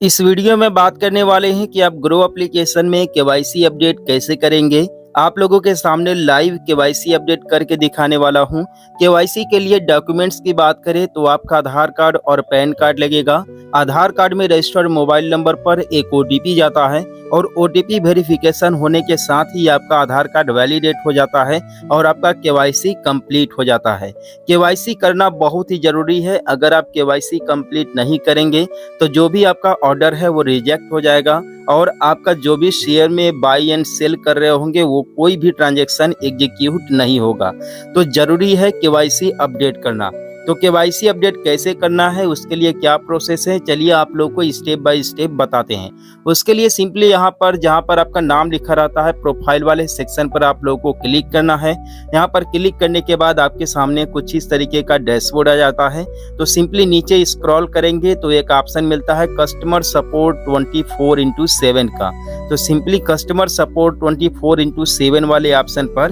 इस वीडियो में बात करने वाले हैं कि आप ग्रो एप्लीकेशन में केवाईसी अपडेट कैसे करेंगे। आप लोगों के सामने लाइव केवाईसी अपडेट करके दिखाने वाला हूं। केवाईसी के लिए डॉक्यूमेंट्स की बात करें तो आपका आधार कार्ड और पैन कार्ड लगेगा। आधार कार्ड में रजिस्टर्ड मोबाइल नंबर पर एक ओटीपी जाता है और ओटीपी वेरिफिकेशन होने के साथ ही आपका आधार कार्ड वैलिडेट हो जाता है और आपका केवाईसी कंप्लीट हो जाता है। केवाईसी करना बहुत ही जरूरी है। अगर आप केवाईसी कंप्लीट नहीं करेंगे तो जो भी आपका ऑर्डर है वो रिजेक्ट हो जाएगा और आपका जो भी शेयर में बाई एंड सेल कर रहे होंगे वो कोई भी ट्रांजैक्शन एग्जीक्यूट नहीं होगा। तो जरूरी है केवाईसी अपडेट करना। तो केवाईसी अपडेट कैसे करना है, उसके लिए क्या प्रोसेस है, चलिए आप लोग को स्टेप बाय स्टेप बताते हैं। उसके लिए सिंपली यहाँ पर जहाँ पर आपका नाम लिखा रहता है प्रोफाइल वाले सेक्शन पर आप लोगों को क्लिक करना है। यहाँ पर क्लिक करने के बाद आपके सामने कुछ इस तरीके का डैशबोर्ड आ जाता है। तो सिंपली नीचे स्क्रॉल करेंगे तो एक ऑप्शन मिलता है कस्टमर सपोर्ट 24/7 का। तो सिंपली कस्टमर सपोर्ट 24/7 वाले ऑप्शन पर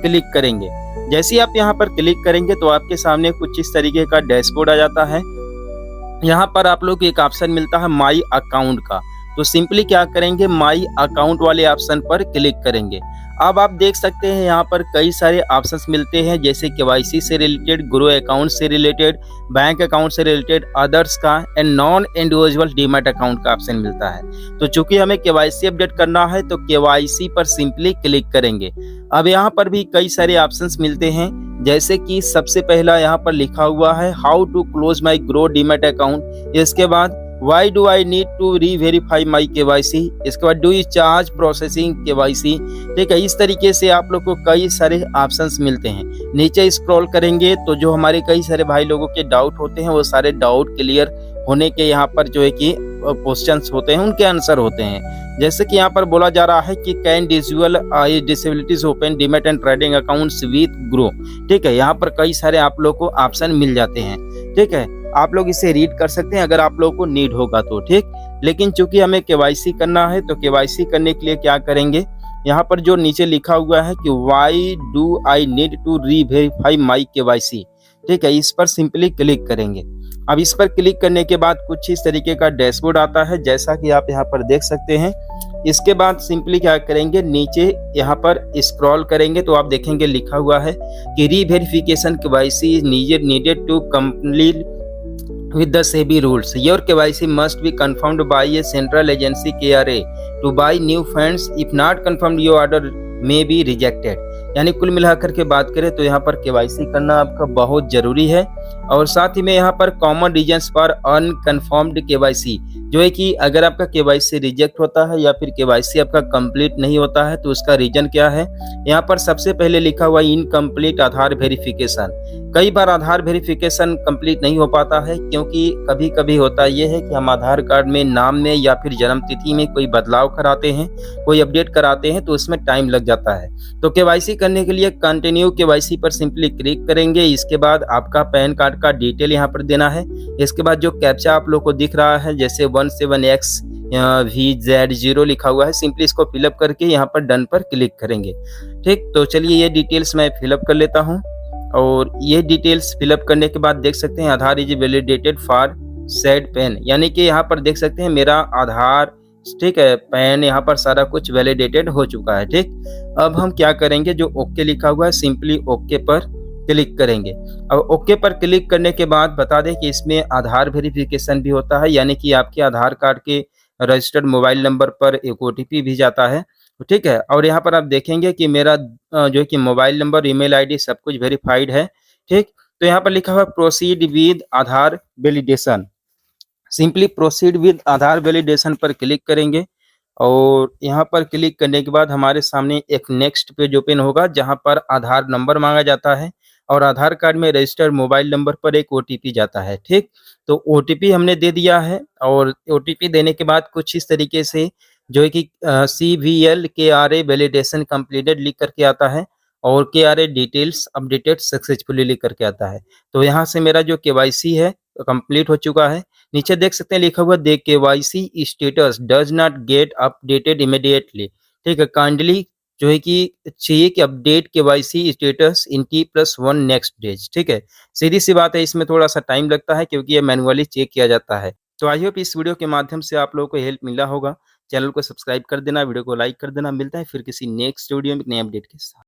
क्लिक करेंगे। जैसे ही आप यहाँ पर क्लिक करेंगे तो आपके सामने कुछ इस तरीके का डैशबोर्ड आ जाता है। यहाँ पर आप लोग को एक ऑप्शन मिलता है माई अकाउंट का। तो सिंपली क्या करेंगे, माई अकाउंट वाले ऑप्शन पर क्लिक करेंगे। अब आप देख सकते हैं यहाँ पर कई सारे ऑप्शंस मिलते हैं, जैसे केवाईसी से रिलेटेड, ग्रो अकाउंट से रिलेटेड, बैंक अकाउंट से रिलेटेड, अदर्स का and non individual demat account का ऑप्शन मिलता है। तो चूंकि हमें केवाईसी अपडेट करना है तो केवाईसी पर सिंपली क्लिक करेंगे। अब यहाँ पर भी कई सारे ऑप्शंस मिलते हैं, जैसे कि सबसे पहला यहाँ पर लिखा हुआ है how to close my Groww demat account. इसके बाद why do I need to reverify my KYC. इसके बाद do you charge processing KYC. ठीक है, इस तरीके से आप लोग को कई सारे ऑप्शंस मिलते हैं। नीचे स्क्रॉल करेंगे तो जो हमारे कई सारे भाई लोगों के डाउट होते हैं वो सारे डाउट क्लियर होने के यहाँ पर जो है कि क्वेश्चंस होते हैं उनके आंसर होते हैं। जैसे कि यहाँ पर बोला जा रहा है कि can visual eye disabilities open demat and trading accounts with Groww. ठीक है, यहाँ पर कई सारे आप लोग को ऑप्शन मिल जाते हैं। ठीक है, आप लोग इसे रीड कर सकते हैं अगर आप लोगों को नीड होगा तो। ठीक, लेकिन चूंकि हमें केवाईसी करना है तो केवाईसी करने के लिए क्या करेंगे, यहाँ पर जो नीचे लिखा हुआ है कि why do I need to reverify my KYC. ठीक है, इस पर सिंपली क्लिक करेंगे। अब इस पर क्लिक करने के बाद कुछ इस तरीके का डैशबोर्ड आता है, जैसा कि आप यहाँ पर देख सकते हैं। इसके बाद सिंपली क्या करेंगे, नीचे यहाँ पर स्क्रॉल करेंगे तो आप देखेंगे लिखा हुआ है कि reverification KYC is needed to complete with the SEBI rules. Your KYC must be confirmed by a central agency KRA to buy new funds. If not confirmed, your order may be rejected. यानी कुल मिलाकर के बात करें तो यहाँ पर KYC करना आपका बहुत जरूरी है। और साथ ही में यहाँ पर common reasons for unconfirmed KYC, जो है कि अगर आपका केवाईसी रिजेक्ट होता है या फिर केवाईसी आपका कंप्लीट नहीं होता है तो उसका रीजन क्या है। यहाँ पर सबसे पहले लिखा हुआ इनकम्प्लीट आधार वेरिफिकेशन। कई बार आधार वेरिफिकेशन कंप्लीट नहीं हो पाता है क्योंकि कभी कभी होता यह है कि हम आधार कार्ड में नाम में या फिर जन्म तिथि में कोई बदलाव कराते हैं, कोई अपडेट कराते हैं तो उसमें टाइम लग जाता है। तो केवाईसी करने के लिए कंटिन्यू केवाईसी पर सिंपली क्लिक करेंगे। इसके बाद आपका पैन कार्ड का डिटेल यहाँ पर देना है। इसके बाद जो कैप्चा आप लोग को दिख रहा है जैसे 17XVZ0 लिखा हुआ है, सिंपली इसको फिलअप करके यहाँ पर डन पर क्लिक करेंगे। ठीक, तो चलिए ये डिटेल्स मैं फिलअप कर लेता हूँ। और ये डिटेल्स फिलअप करने के बाद देख सकते हैं Aadhaar is validated for said PAN, यानी कि यहाँ पर देख सकते हैं मेरा आधार, ठीक है, पैन यहाँ पर सारा कुछ वैलिडेटेड हो चुका है। ठीक, अब हम क्या करेंगे, जो ओके लिखा हुआ है सिंपली ओके पर क्लिक करेंगे। अब ओके पर क्लिक करने के बाद बता दें कि इसमें आधार वेरिफिकेशन भी होता है, यानी कि आपके आधार कार्ड के रजिस्टर्ड मोबाइल नंबर पर एक ओटीपी भी जाता है। ठीक है, और यहाँ पर आप देखेंगे कि मेरा जो है कि मोबाइल नंबर, ईमेल आईडी सब कुछ वेरीफाइड है। ठीक, तो यहाँ पर लिखा हुआ proceed with Aadhaar validation. Simply proceed with Aadhaar validation पर क्लिक करेंगे और यहाँ पर क्लिक करने के बाद हमारे सामने एक नेक्स्ट पेज ओपन होगा जहाँ पर आधार नंबर मांगा जाता है और आधार कार्ड में रजिस्टर्ड मोबाइल नंबर पर एक ओटीपी जाता है। ठीक, तो ओटीपी हमने दे दिया है और ओटीपी देने के बाद कुछ इस तरीके से जो है कि CVL KRA वैलिडेशन कंप्लीटेड लिख करके आता है और KRA डिटेल्स अपडेटेड सक्सेसफुली लिख करके आता है। तो यहाँ से मेरा जो केवाईसी है कंप्लीट हो चुका है। नीचे देख सकते हैं लिखा हुआ the KYC status does not get updated immediately. ठीक है, काइंडली जो है कि चाहिए कि update KYC status in T+1 next days. ठीक है, सीधी सी बात है, इसमें थोड़ा सा टाइम लगता है क्योंकि ये मैनुअली चेक किया जाता है। तो आई होप इस वीडियो के माध्यम से आप लोगों को हेल्प मिला होगा। चैनल को सब्सक्राइब कर देना, वीडियो को लाइक कर देना। मिलता है फिर किसी नेक्स्ट वीडियो में एक नए अपडेट के साथ।